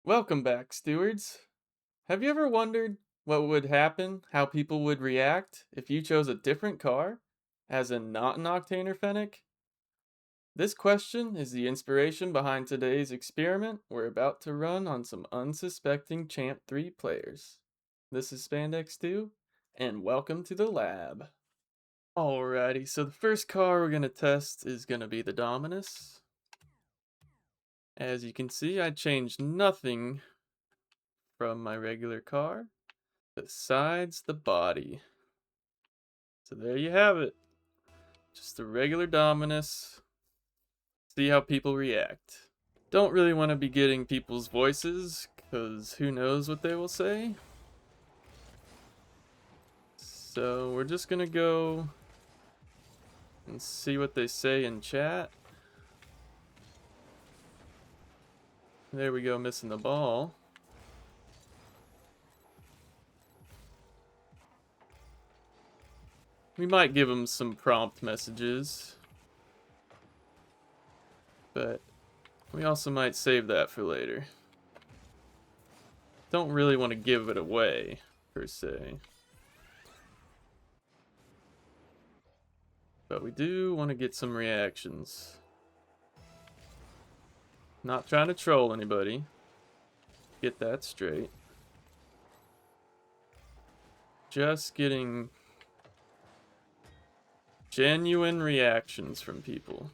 Welcome back, stewards. Have you ever wondered what would happen, how people would react if you chose a different car, as in not an octane or fennec? This question is the inspiration behind today's experiment we're about to run on some unsuspecting Champ 3 players. This is Spandex 2, and welcome to the lab. Alrighty, so the first car we're going to test is going to be the Dominus. As you can see, I changed nothing from my regular car besides the body. So there you have it. Just a regular Dominus. See how people react. Don't really want to be getting people's voices, because who knows what they will say. So we're just going to go and see what they say in chat. There we go, missing the ball. We might give them some prompt messages, but we also might save that for later. Don't really want to give it away, per se. But we do want to get some reactions. Not trying to troll anybody. Get that straight. Just getting genuine reactions from people.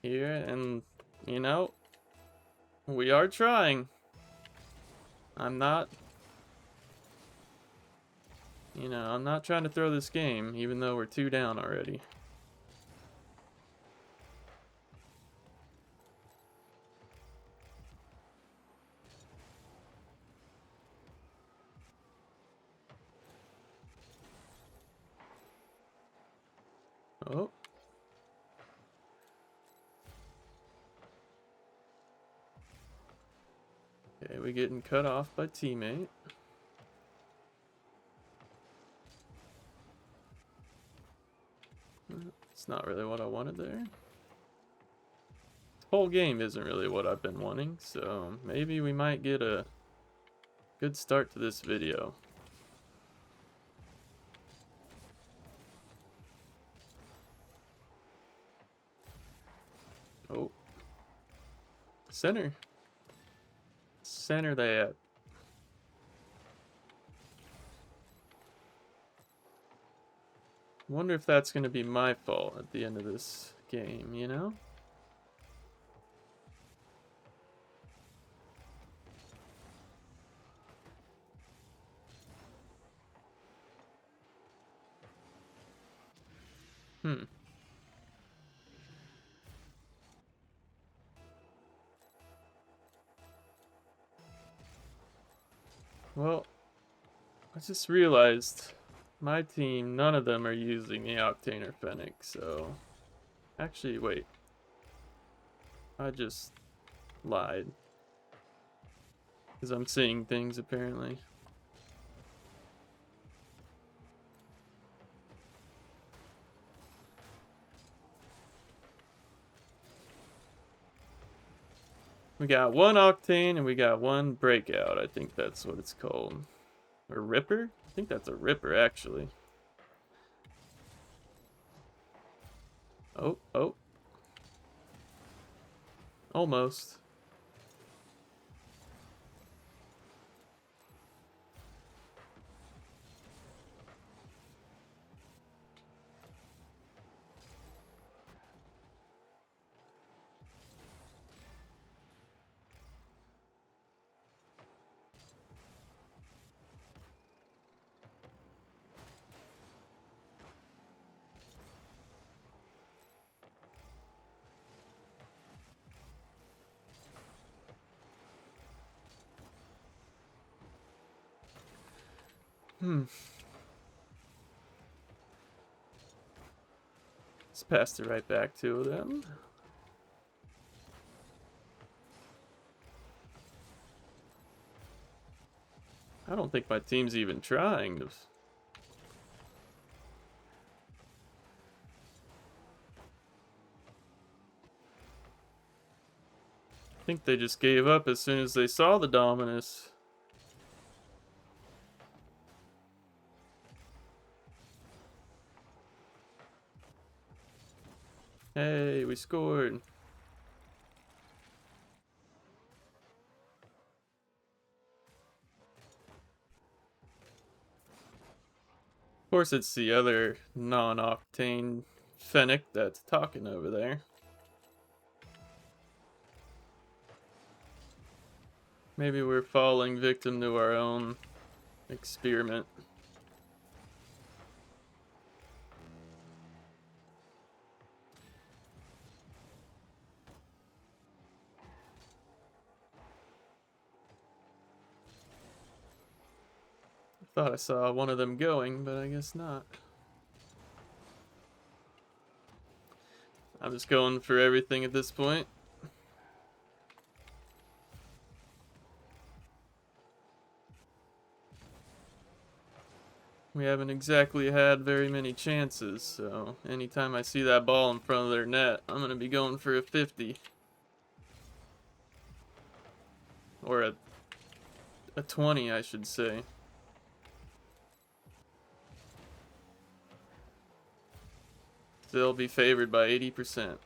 Here, and, you know, we are trying. I'm not trying to throw this game, even though we're 2 down already. Oh. Okay, we getting cut off by teammate. It's not really what I wanted there. The whole game isn't really what I've been wanting, so maybe we might get a good start to this video. Oh. Center. Center that. Wonder if that's going to be my fault at the end of this game, you know? Hmm. Well, I just realized my team, none of them are using the octane or fennec, so... Actually, wait. I just lied. Because I'm seeing things, apparently. We got 1 octane and we got 1 breakout. I think that's what it's called. Or ripper? I think that's a ripper, actually. Oh, oh. Almost. Just passed it right back to them. I don't think my team's even trying to... I think they just gave up as soon as they saw the Dominus. Hey, we scored. Of course, it's the other non-octane fennec that's talking over there. Maybe we're falling victim to our own experiment. I thought I saw one of them going, but I guess not. I'm just going for everything at this point. We haven't exactly had very many chances, so anytime I see that ball in front of their net, I'm going to be going for a 50. Or a 20, I should say. They'll be favored by 80%.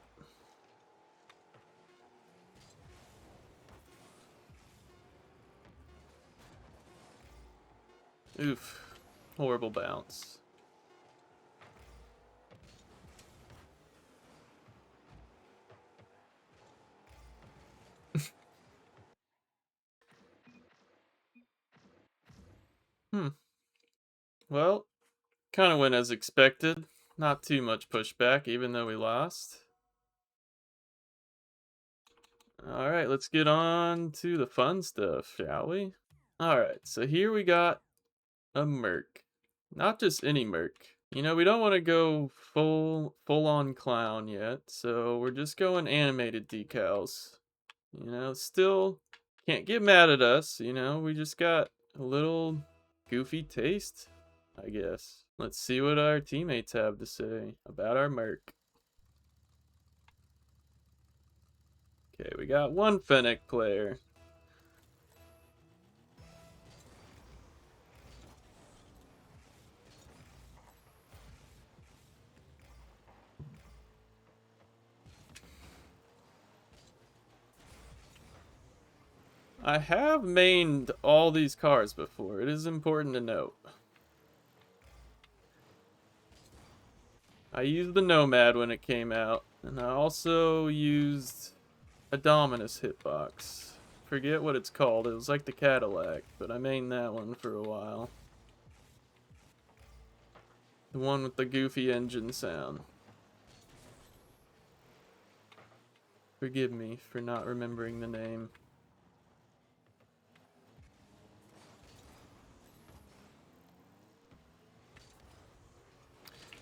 Oof. Horrible bounce. Well, kind of went as expected. Not too much pushback, even though we lost. Alright, let's get on to the fun stuff, shall we? Alright, so here we got a Merc. Not just any Merc. You know, we don't want to go full-on clown yet, so we're just going animated decals. You know, still can't get mad at us, you know, we just got a little goofy taste, I guess. Let's see what our teammates have to say about our Merc. Okay, we got one Fennec player. I have mained all these cars before. It is important to note. I used the Nomad when it came out, and I also used a Dominus hitbox. Forget what it's called. It was like the Cadillac, but I mained that one for a while. The one with the goofy engine sound. Forgive me for not remembering the name.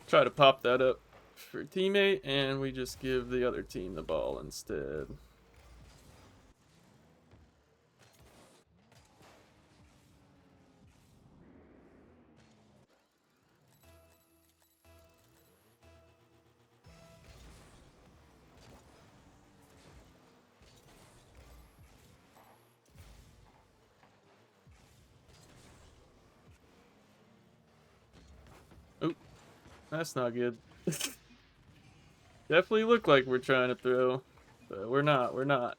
Try to pop that up for a teammate, and we just give the other team the ball instead. Oh, that's not good. Definitely look like we're trying to throw, but we're not.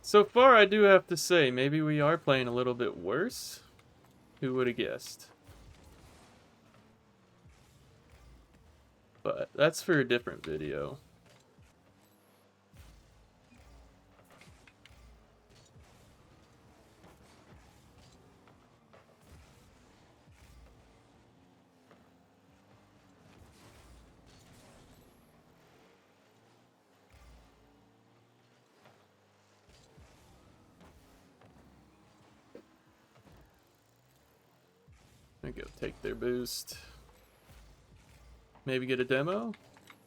So far, I do have to say, maybe we are playing a little bit worse. Who would have guessed? But that's for a different video. I'm gonna go take their boost. Maybe get a demo?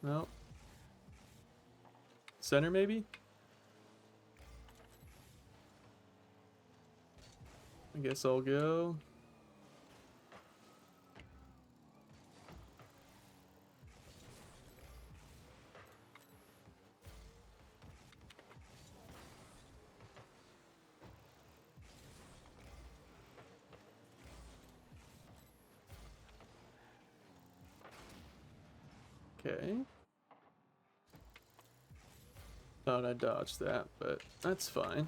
No. Center, maybe? I guess I'll go. Okay. Thought I dodged that, but that's fine.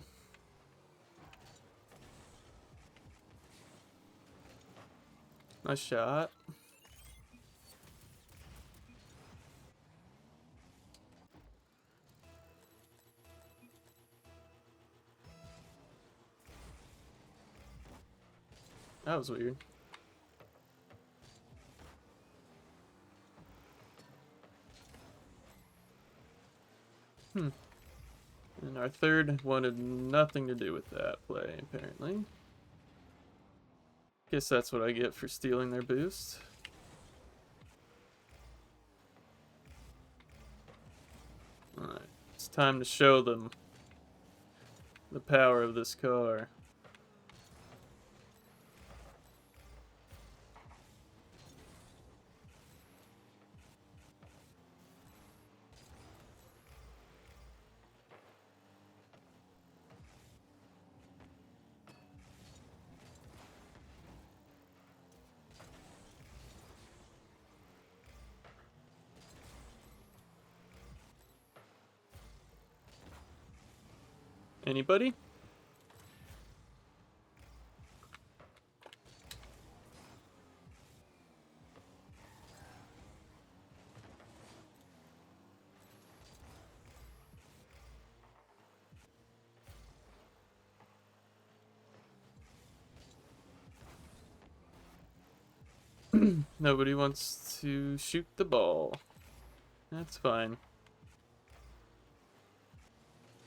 Nice shot. That was weird. And our third wanted nothing to do with that play, apparently. Guess that's what I get for stealing their boost. Alright, it's time to show them the power of this car. Anybody? Nobody wants to shoot the ball. That's fine.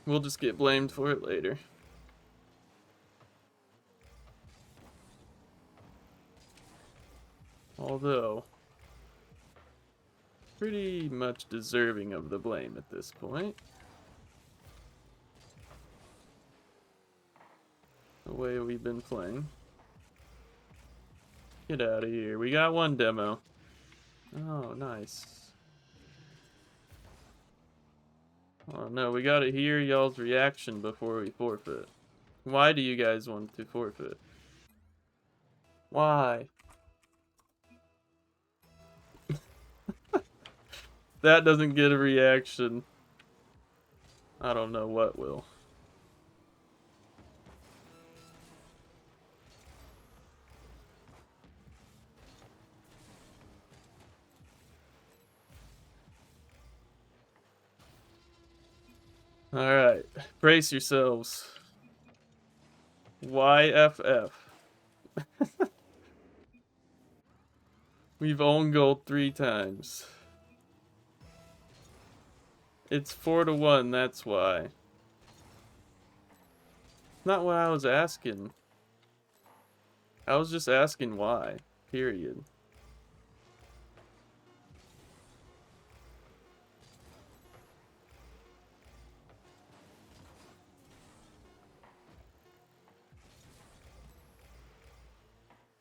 We'll just get blamed for it later. Although, pretty much deserving of the blame at this point. The way we've been playing. Get out of here. We got one demo. Oh, nice. Oh no, we gotta hear y'all's reaction before we forfeit. Why do you guys want to forfeit? Why? That doesn't get a reaction. I don't know what will. Alright, brace yourselves. YFF. We've owned gold 3 times. It's 4-1, that's why. Not what I was asking. I was just asking why. Period.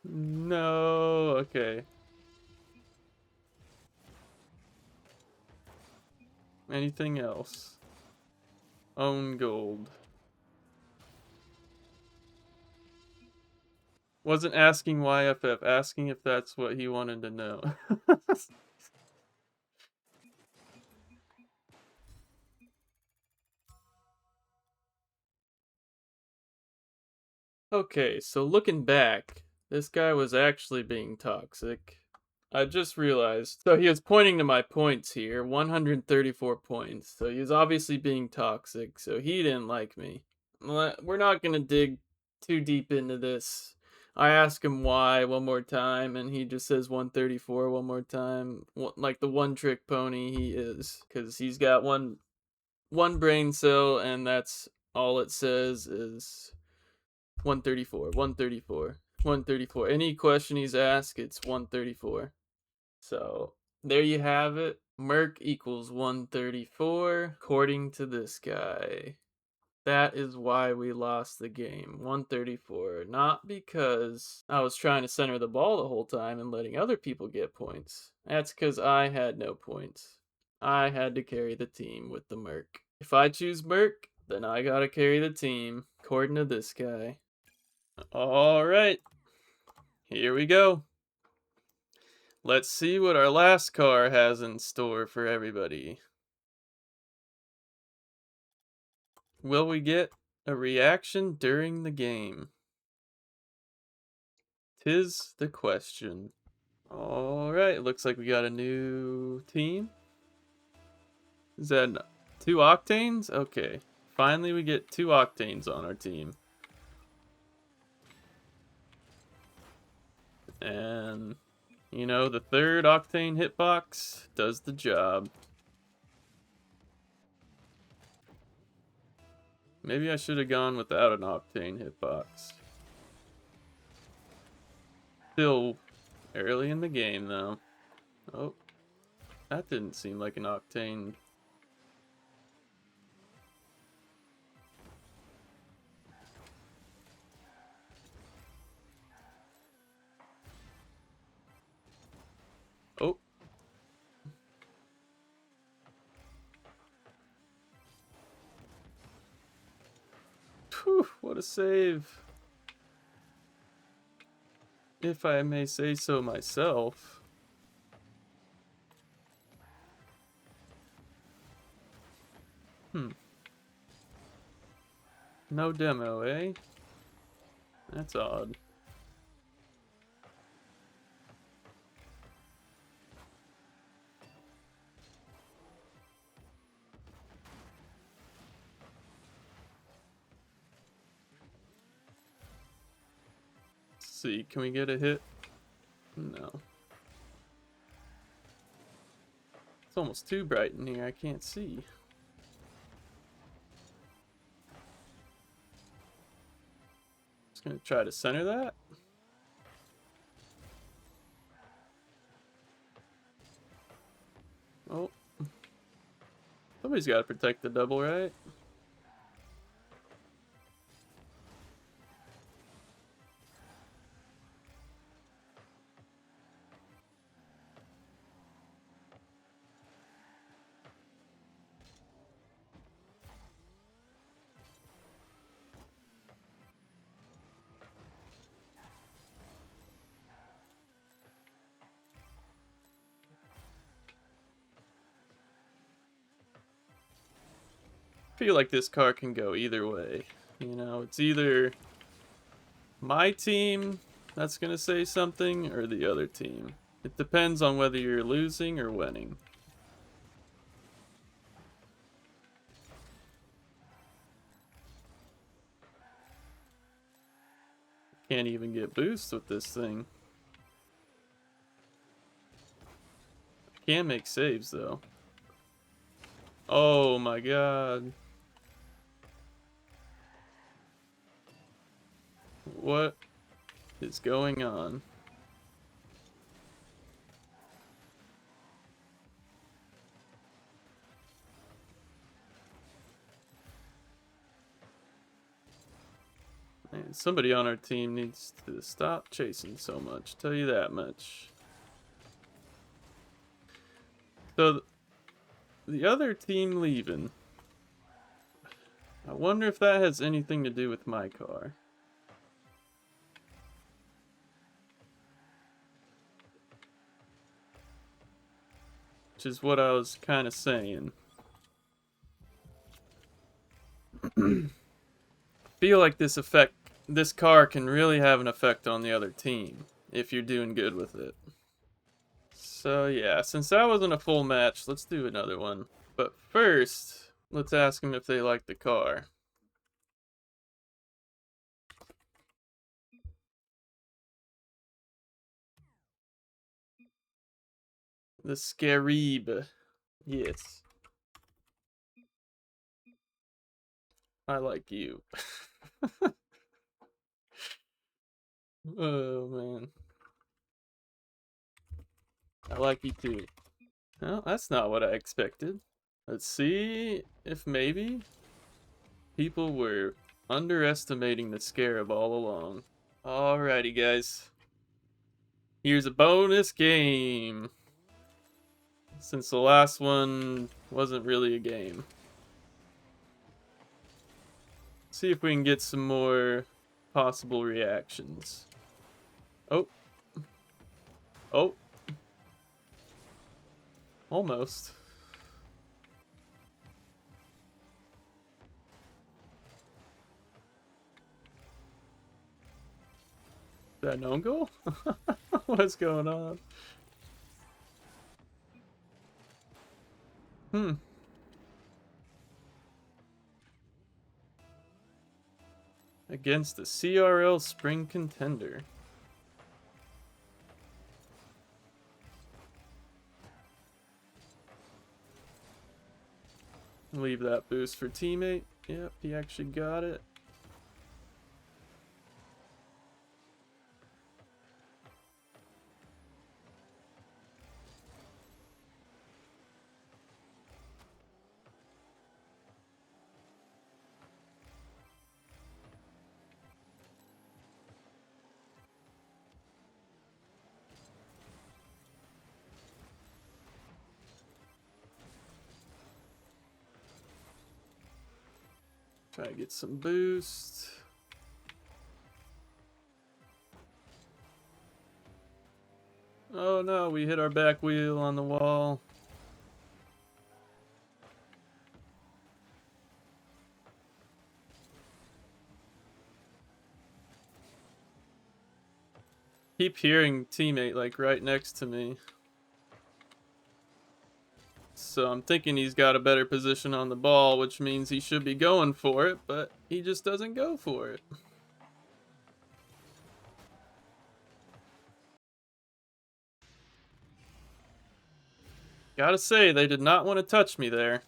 No, okay. Anything else? Own gold. Wasn't asking YFF, asking if that's what he wanted to know. Okay, so looking back, this guy was actually being toxic. I just realized. So he was pointing to my points here, 134 points. So he was obviously being toxic, so he didn't like me. We're not going to dig too deep into this. I ask him why one more time, and he just says 134 one more time. Like the one trick pony he is. Because he's got one brain cell, and that's all it says is 134, 134, 134. Any question he's asked, it's 134. So there you have it. Merc equals 134, according to this guy. That is why we lost the game. 134. Not because I was trying to center the ball the whole time and letting other people get points. That's because I had no points. I had to carry the team with the Merc. If I choose Merc, then I gotta carry the team, according to this guy. Alright, here we go. Let's see what our last car has in store for everybody. Will we get a reaction during the game? 'Tis the question. Alright, looks like we got a new team. Is that 2 octanes? Okay. Finally we get 2 octanes on our team. And, you know, the 3rd octane hitbox does the job. Maybe I should have gone without an octane hitbox. Still early in the game, though. Oh, that didn't seem like an octane. Oh. Whew, what a save. If I may say so myself. No demo, eh? That's odd. Let's see, can we get a hit? No. It's almost too bright in here, I can't see. Just gonna try to center that. Oh. Somebody's gotta protect the double, right? I feel like this car can go either way. You know, it's either my team that's gonna say something or the other team. It depends on whether you're losing or winning. Can't even get boost with this thing. Can make saves though. Oh my god. What is going on? Man, somebody on our team needs to stop chasing so much. Tell you that much. So the other team leaving. I wonder if that has anything to do with my car. Which is what I was kind of saying. Feel like this car can really have an effect on the other team if you're doing good with it. So yeah, since that wasn't a full match, let's do another one. But first, let's ask them if they like the car. The Scarab. Yes. I like you. Oh man. I like you too. Well, that's not what I expected. Let's see if maybe people were underestimating the scarab all along. Alrighty, guys. Here's a bonus game. Since the last one wasn't really a game. See if we can get some more possible reactions. Oh. Oh. Almost. Is that an own goal? What's going on? Against the CRL Spring Contender. Leave that boost for teammate. Yep, he actually got it. Try to get some boost. Oh no, we hit our back wheel on the wall. Keep hearing teammate like right next to me. So I'm thinking he's got a better position on the ball, which means he should be going for it, but he just doesn't go for it. Gotta say, they did not want to touch me there.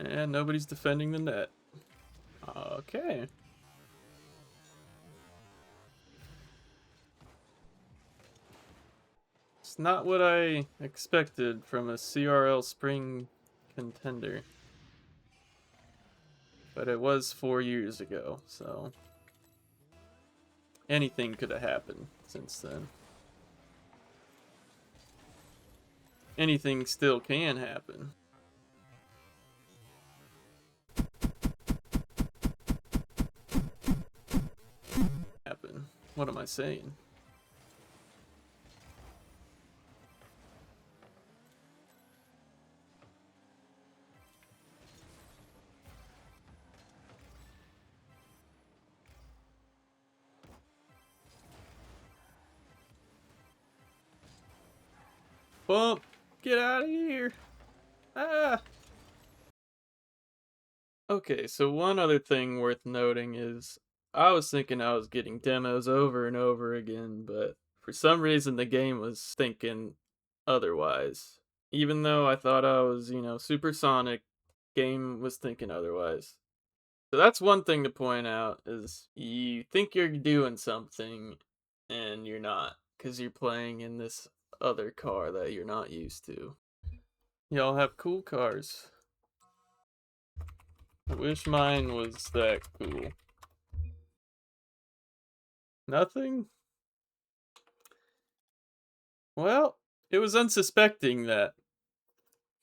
And nobody's defending the net. Okay. It's not what I expected from a CRL Spring Contender. But it was 4 years ago, so anything could have happened since then. Anything still can happen. What am I saying? Bump! Get out of here! Ah! Okay, so one other thing worth noting is I was thinking I was getting demos over and over again, but for some reason the game was thinking otherwise. Even though I thought I was, supersonic, game was thinking otherwise. So that's one thing to point out is you think you're doing something and you're not because you're playing in this other car that you're not used to. Y'all have cool cars. I wish mine was that cool. Nothing? Well, it was unsuspecting that,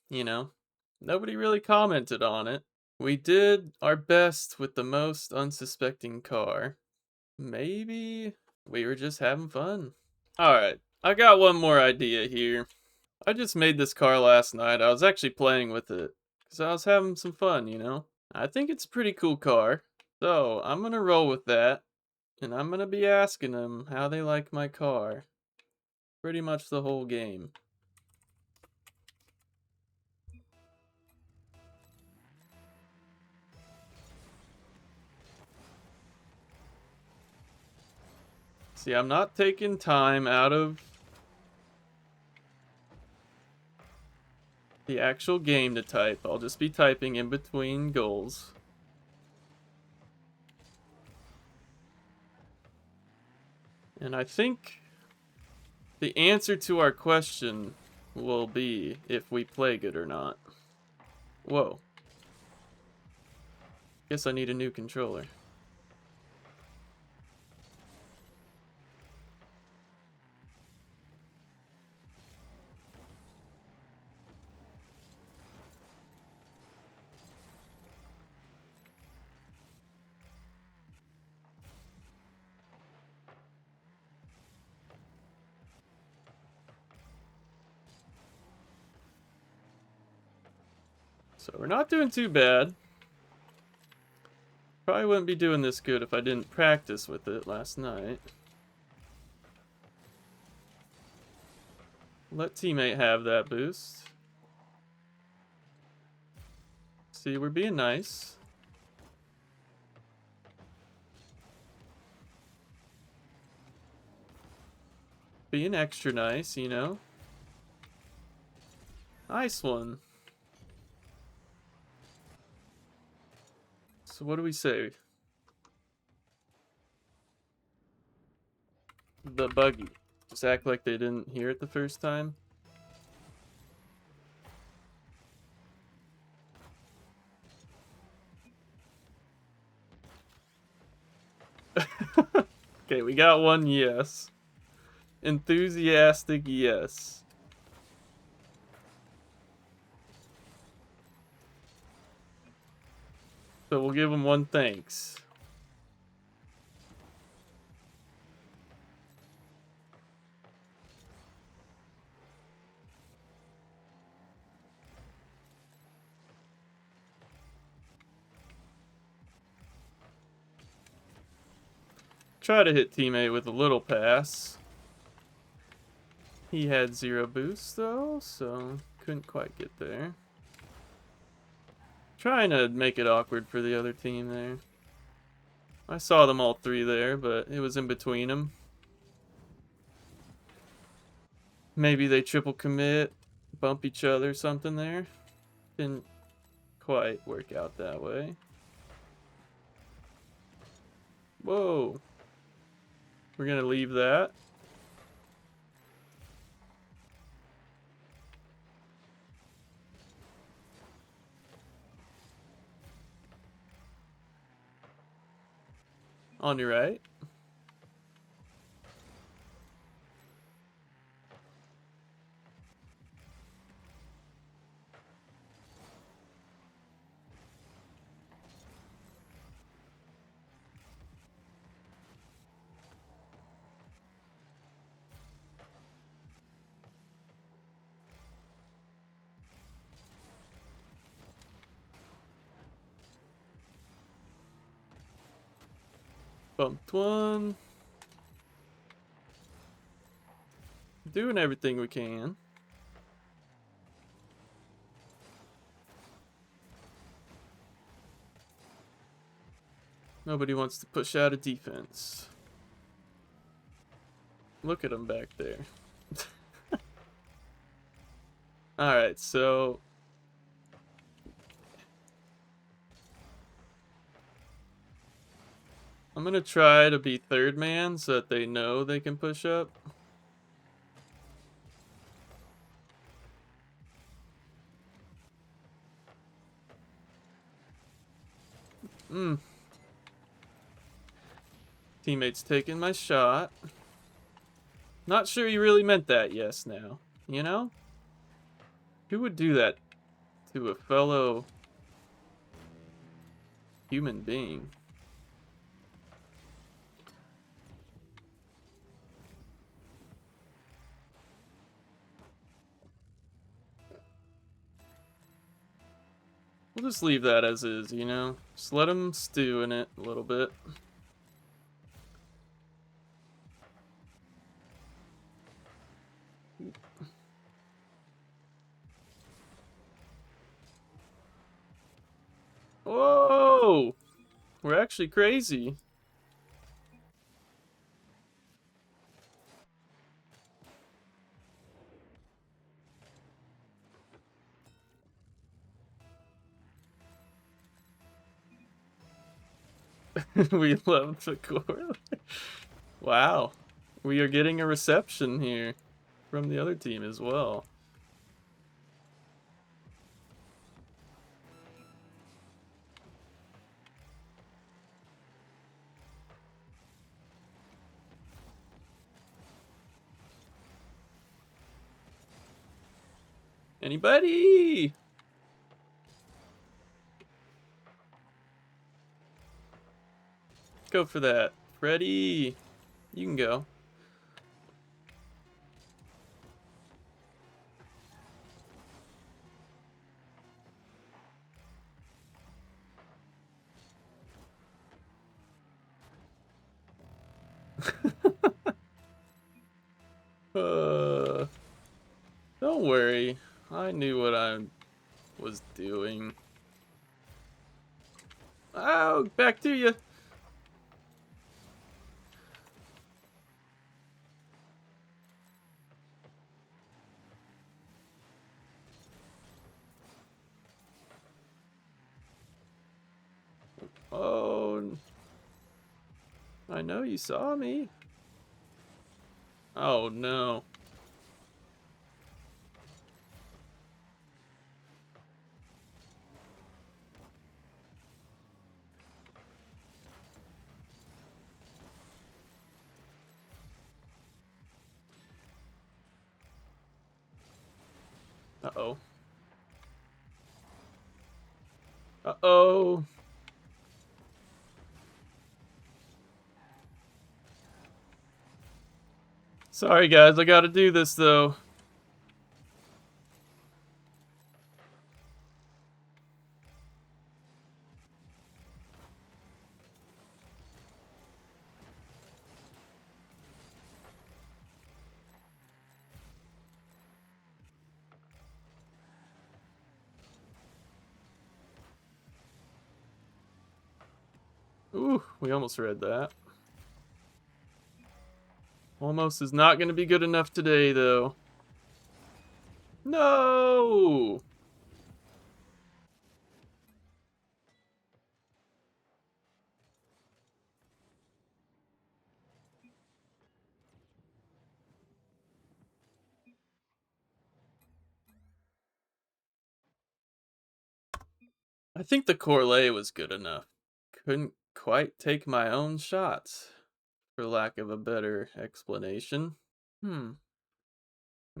nobody really commented on it. We did our best with the most unsuspecting car. Maybe we were just having fun. Alright, I got one more idea here. I just made this car last night. I was actually playing with it because I was having some fun. I think it's a pretty cool car. So I'm going to roll with that. And I'm going to be asking them how they like my car. Pretty much the whole game. See, I'm not taking time out of the actual game to type. I'll just be typing in between goals. And I think the answer to our question will be if we play good or not. Whoa. Guess I need a new controller. So we're not doing too bad. Probably wouldn't be doing this good if I didn't practice with it last night. Let teammate have that boost. See, we're being nice. Being extra nice, you know? Nice one. So what do we say? The buggy. Just act like they didn't hear it the first time. Okay, we got one yes. Enthusiastic yes. So we'll give him one thanks. Try to hit teammate with a little pass. He had 0 boost though, so couldn't quite get there. Trying to make it awkward for the other team there. I saw them all 3 there, but it was in between them. Maybe they triple commit, bump each other, something there. Didn't quite work out that way. Whoa. We're gonna leave that. On your right. Bumped one. Doing everything we can. Nobody wants to push out a defense. Look at him back there. Alright, so I'm gonna try to be third man so that they know they can push up. Teammate's taking my shot. Not sure you really meant that yes now, you know? Who would do that to a fellow human being? We'll just leave that as is, you know? Just let him stew in it a little bit. Whoa! We're actually crazy. We love the core. Wow. We are getting a reception here from the other team as well. Anybody? Go for that. Freddy, you can go. uh, don't worry. I knew what I was doing. Oh, back to you. Oh, I know you saw me. Oh no. Uh-oh. Uh-oh. Sorry guys, I gotta do this though. Ooh, we almost read that. Almost is not gonna be good enough today though. No! I think the Corlay was good enough. Couldn't quite take my own shots, for lack of a better explanation.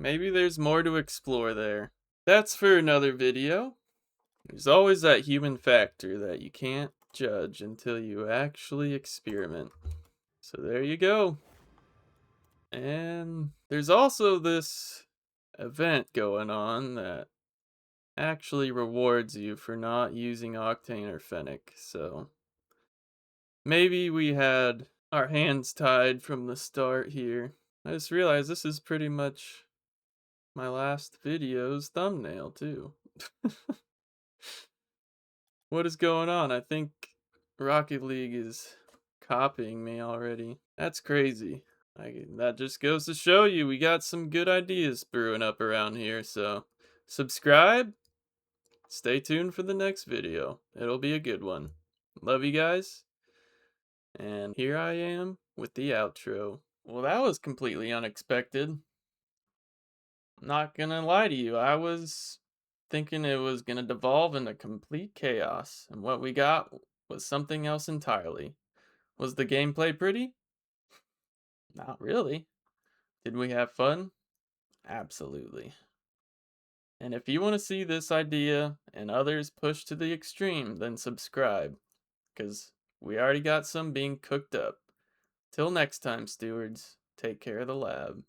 Maybe there's more to explore there. That's for another video. There's always that human factor that you can't judge until you actually experiment. So there you go. And there's also this event going on that actually rewards you for not using octane or fennec. So maybe we had our hands tied from the start here. I just realized this is pretty much my last video's thumbnail too. What is going on? I think Rocket League is copying me already. That's crazy. That just goes to show you we got some good ideas brewing up around here. So subscribe. Stay tuned for the next video. It'll be a good one. Love you guys. And here I am with the outro. Well, that was completely unexpected. Not gonna lie to you, I was thinking it was gonna devolve into complete chaos, and what we got was something else entirely. Was the gameplay pretty? Not really. Did we have fun? Absolutely. And if you want to see this idea and others pushed to the extreme, then subscribe, because we already got some being cooked up. Till next time, stewards, take care of the lab.